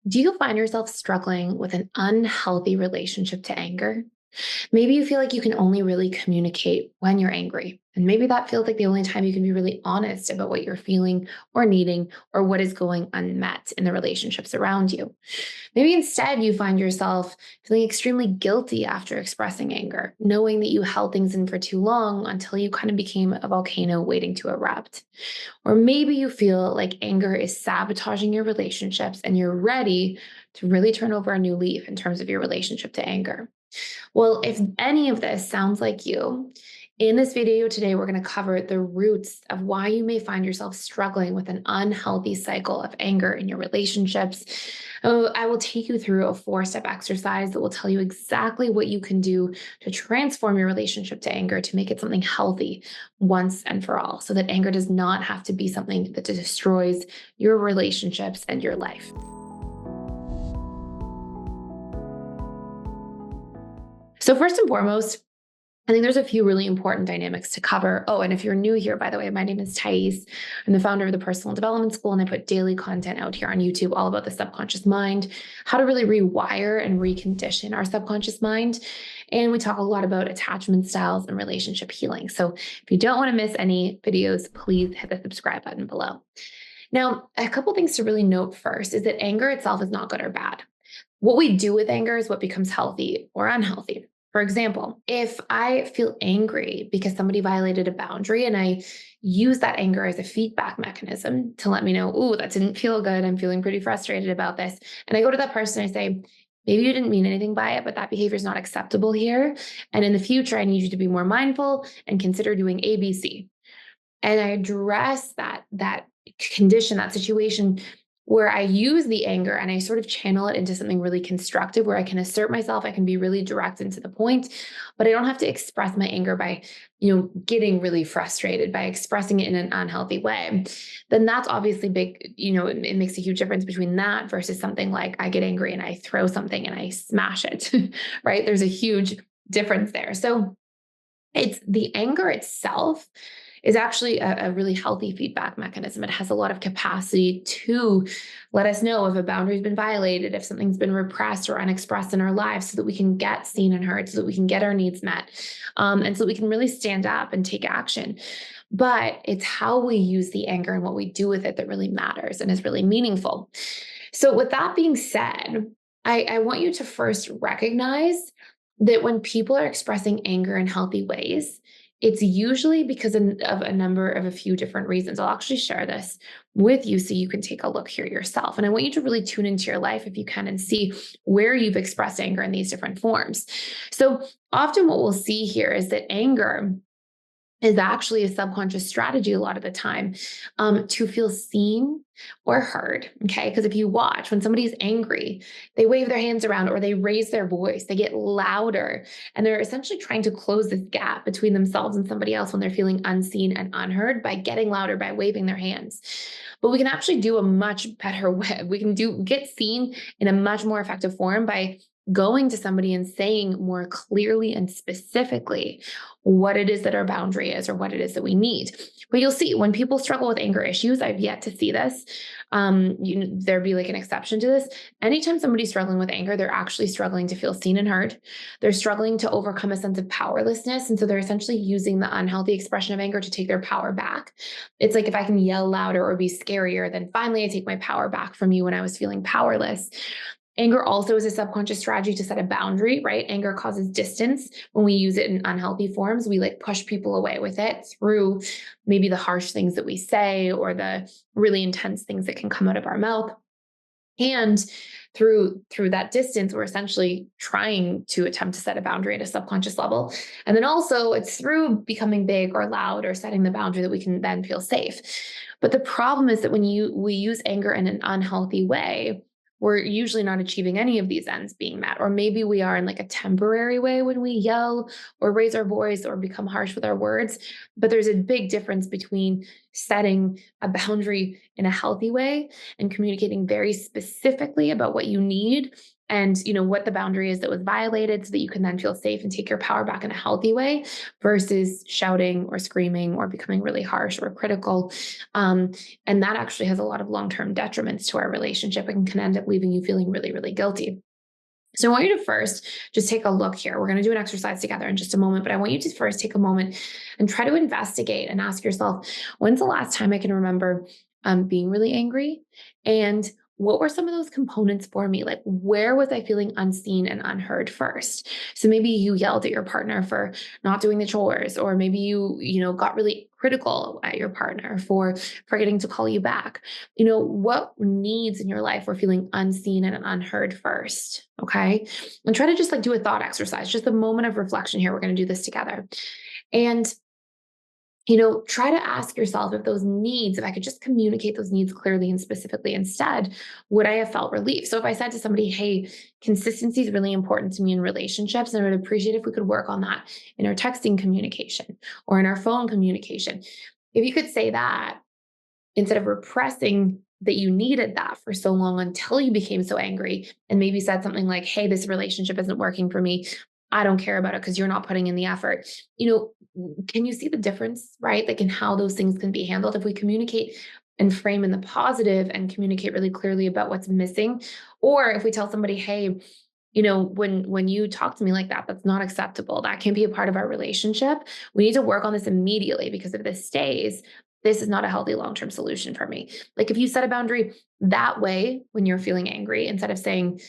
Do you find yourself struggling with an unhealthy relationship to anger? Maybe you feel like you can only really communicate when you're angry. And maybe that feels like the only time you can be really honest about what you're feeling or needing or what is going unmet in the relationships around you. Maybe instead you find yourself feeling extremely guilty after expressing anger, knowing that you held things in for too long until you kind of became a volcano waiting to erupt. Or maybe you feel like anger is sabotaging your relationships and you're ready to really turn over a new leaf in terms of your relationship to anger. Well, if any of this sounds like you, in this video today, we're going to cover the roots of why you may find yourself struggling with an unhealthy cycle of anger in your relationships. I will take you through a 4-step exercise that will tell you exactly what you can do to transform your relationship to anger to make it something healthy once and for all, so that anger does not have to be something that destroys your relationships and your life. So, first and foremost, I think there's a few really important dynamics to cover. Oh, and if you're new here, by the way, my name is Thais. I'm the founder of the Personal Development School, and I put daily content out here on YouTube all about the subconscious mind, how to really rewire and recondition our subconscious mind. And we talk a lot about attachment styles and relationship healing. So if you don't want to miss any videos, please hit the subscribe button below. Now, a couple things to really note first is that anger itself is not good or bad. What we do with anger is what becomes healthy or unhealthy. For example, if I feel angry because somebody violated a boundary and I use that anger as a feedback mechanism to let me know, oh, that didn't feel good. I'm feeling pretty frustrated about this. And I go to that person and I say, maybe you didn't mean anything by it, but that behavior is not acceptable here. And in the future, I need you to be more mindful and consider doing ABC. And I address that condition, that situation where I use the anger and I sort of channel it into something really constructive where I can assert myself, I can be really direct and to the point, but I don't have to express my anger by, getting really frustrated by expressing it in an unhealthy way. Then that's obviously big, it makes a huge difference between that versus something like I get angry and I throw something and I smash it, right? There's a huge difference there. So it's the anger itself is actually a really healthy feedback mechanism. It has a lot of capacity to let us know if a boundary's been violated, if something's been repressed or unexpressed in our lives so that we can get seen and heard, so that we can get our needs met, and so that we can really stand up and take action. But it's how we use the anger and what we do with it that really matters and is really meaningful. So with that being said, I want you to first recognize that when people are expressing anger in healthy ways, it's usually because of a few different reasons. I'll actually share this with you so you can take a look here yourself. And I want you to really tune into your life if you can and see where you've expressed anger in these different forms. So often what we'll see here is that anger is actually a subconscious strategy a lot of the time, to feel seen or heard. Okay. Because if you watch when somebody's angry, they wave their hands around or they raise their voice, they get louder, and they're essentially trying to close this gap between themselves and somebody else when they're feeling unseen and unheard by getting louder, by waving their hands. But we can actually do a much better way. We can get seen in a much more effective form by going to somebody and saying more clearly and specifically what it is that our boundary is or what it is that we need. But you'll see when people struggle with anger issues, I've yet to see this. There'd be like an exception to this. Anytime somebody's struggling with anger, they're actually struggling to feel seen and heard. They're struggling to overcome a sense of powerlessness. And so they're essentially using the unhealthy expression of anger to take their power back. It's like if I can yell louder or be scarier, then finally I take my power back from you when I was feeling powerless. Anger also is a subconscious strategy to set a boundary, right? Anger causes distance when we use it in unhealthy forms. We like push people away with it through maybe the harsh things that we say or the really intense things that can come out of our mouth. And through that distance, we're essentially trying to attempt to set a boundary at a subconscious level. And then also it's through becoming big or loud or setting the boundary that we can then feel safe. But the problem is that when we use anger in an unhealthy way, we're usually not achieving any of these ends being met. Or maybe we are in like a temporary way when we yell or raise our voice or become harsh with our words. But there's a big difference between setting a boundary in a healthy way and communicating very specifically about what you need and what the boundary is that was violated so that you can then feel safe and take your power back in a healthy way versus shouting or screaming or becoming really harsh or critical. And that actually has a lot of long-term detriments to our relationship and can end up leaving you feeling really, really guilty. So I want you to first just take a look here. We're going to do an exercise together in just a moment, but I want you to first take a moment and try to investigate and ask yourself, when's the last time I can remember being really angry? And what were some of those components for me? Like, where was I feeling unseen and unheard first? So maybe you yelled at your partner for not doing the chores, or maybe you got really critical at your partner for forgetting to call you back. What needs in your life were feeling unseen and unheard first? Okay. And try to just like do a thought exercise, just a moment of reflection here. We're going to do this together. And try to ask yourself if those needs, if I could just communicate those needs clearly and specifically instead, would I have felt relief? So if I said to somebody, hey, consistency is really important to me in relationships, and I would appreciate if we could work on that in our texting communication or in our phone communication. If you could say that instead of repressing that you needed that for so long until you became so angry and maybe said something like, hey, this relationship isn't working for me. I don't care about it because you're not putting in the effort. Can you see the difference, right? Like in how those things can be handled if we communicate and frame in the positive and communicate really clearly about what's missing. Or if we tell somebody, hey, when you talk to me like that, that's not acceptable. That can't be a part of our relationship. We need to work on this immediately because if this stays, this is not a healthy long-term solution for me. Like if you set a boundary that way when you're feeling angry, instead of saying,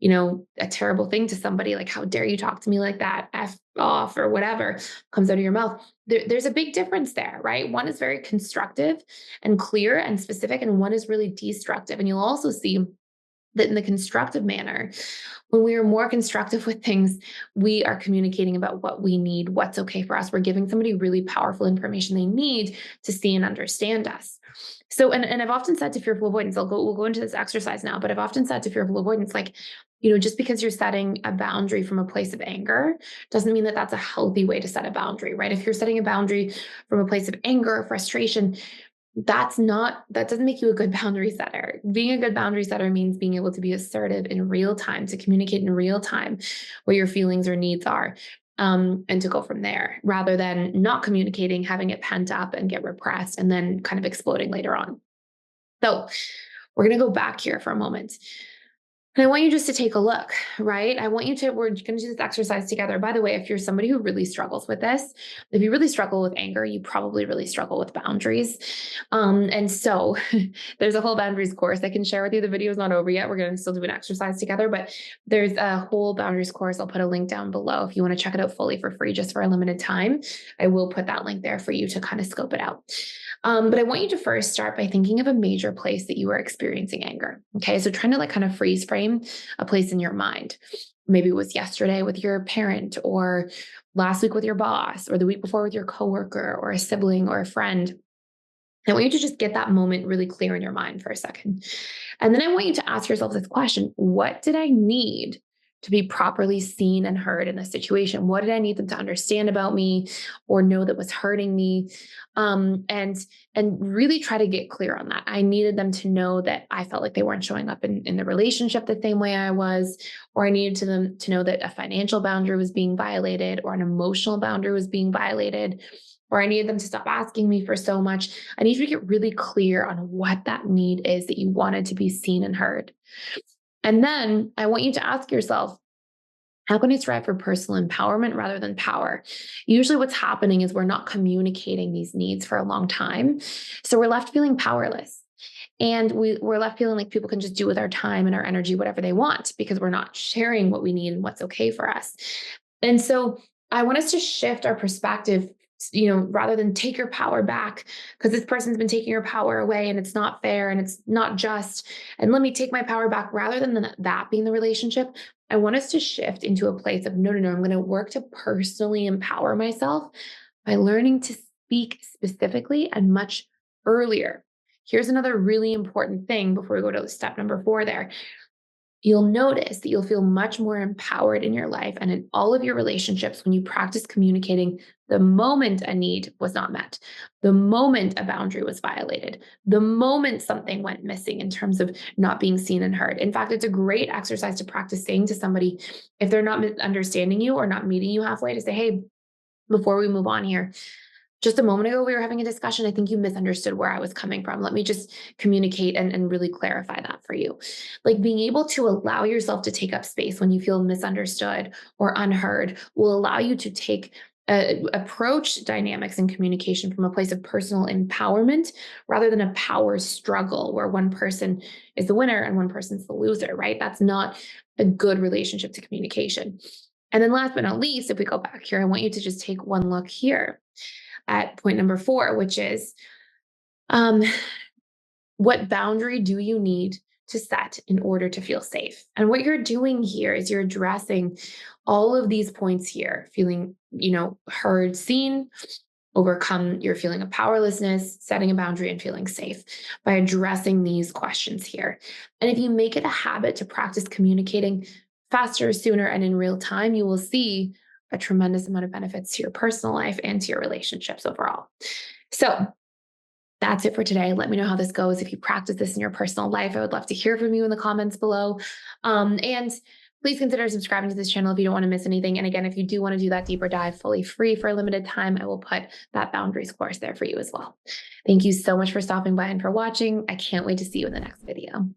a terrible thing to somebody, like, how dare you talk to me like that, F off or whatever comes out of your mouth. There's a big difference there, right? One is very constructive and clear and specific, and one is really destructive. And you'll also see that in the constructive manner, when we are more constructive with things, we are communicating about what we need, what's okay for us. We're giving somebody really powerful information they need to see and understand us. So, and I've often said to fearful avoidance, we'll go into this exercise now, but I've often said to fearful avoidance, like, just because you're setting a boundary from a place of anger doesn't mean that that's a healthy way to set a boundary, right? If you're setting a boundary from a place of anger or frustration, that doesn't make you a good boundary setter. Being a good boundary setter means being able to be assertive in real time, to communicate in real time what your feelings or needs are, and to go from there rather than not communicating, having it pent up and get repressed and then kind of exploding later on. So we're going to go back here for a moment. And I want you just to take a look, right? We're going to do this exercise together. By the way, if you're somebody who really struggles with this, if you really struggle with anger, you probably really struggle with boundaries. And so there's a whole boundaries course I can share with you. The video is not over yet. We're going to still do an exercise together, but there's a whole boundaries course. I'll put a link down below if you want to check it out fully for free, just for a limited time. I will put that link there for you to kind of scope it out. But I want you to first start by thinking of a major place that you are experiencing anger. Okay. So trying to like kind of freeze frame a place in your mind. Maybe it was yesterday with your parent, or last week with your boss, or the week before with your coworker, or a sibling, or a friend. I want you to just get that moment really clear in your mind for a second. And then I want you to ask yourself this question: what did I need to be properly seen and heard in this situation? What did I need them to understand about me or know that was hurting me? And really try to get clear on that. I needed them to know that I felt like they weren't showing up in the relationship the same way I was, or I needed them to know that a financial boundary was being violated, or an emotional boundary was being violated, or I needed them to stop asking me for so much. I need you to get really clear on what that need is that you wanted to be seen and heard. And then I want you to ask yourself, how can I strive for personal empowerment rather than power? Usually what's happening is we're not communicating these needs for a long time. So we're left feeling powerless. And we're left feeling like people can just do with our time and our energy whatever they want because we're not sharing what we need and what's okay for us. And so I want us to shift our perspective, rather than take your power back because this person's been taking your power away and it's not fair and it's not just. And let me take my power back rather than that being the relationship. I want us to shift into a place of no, I'm going to work to personally empower myself by learning to speak specifically and much earlier. Here's another really important thing before we go to step number 4 there. you'll notice that you'll feel much more empowered in your life and in all of your relationships when you practice communicating the moment a need was not met, the moment a boundary was violated, the moment something went missing in terms of not being seen and heard. In fact, it's a great exercise to practice saying to somebody, if they're not understanding you or not meeting you halfway, to say, hey, before we move on here, just a moment ago, we were having a discussion. I think you misunderstood where I was coming from. Let me just communicate and really clarify that for you. Like being able to allow yourself to take up space when you feel misunderstood or unheard will allow you to take approach dynamics and communication from a place of personal empowerment rather than a power struggle where one person is the winner and one person's the loser, right? That's not a good relationship to communication. And then last but not least, if we go back here, I want you to just take one look here at point number 4, which is um, what boundary do you need to set in order to feel safe? And what you're doing here is you're addressing all of these points here, feeling, heard, seen, overcome your feeling of powerlessness, setting a boundary and feeling safe by addressing these questions here. And if you make it a habit to practice communicating faster, sooner, and in real time, you will see a tremendous amount of benefits to your personal life and to your relationships overall. So that's it for today. Let me know how this goes. If you practice this in your personal life, I would love to hear from you in the comments below. And please consider subscribing to this channel if you don't want to miss anything. And again, if you do want to do that deeper dive fully free for a limited time, I will put that boundaries course there for you as well. Thank you so much for stopping by and for watching. I can't wait to see you in the next video.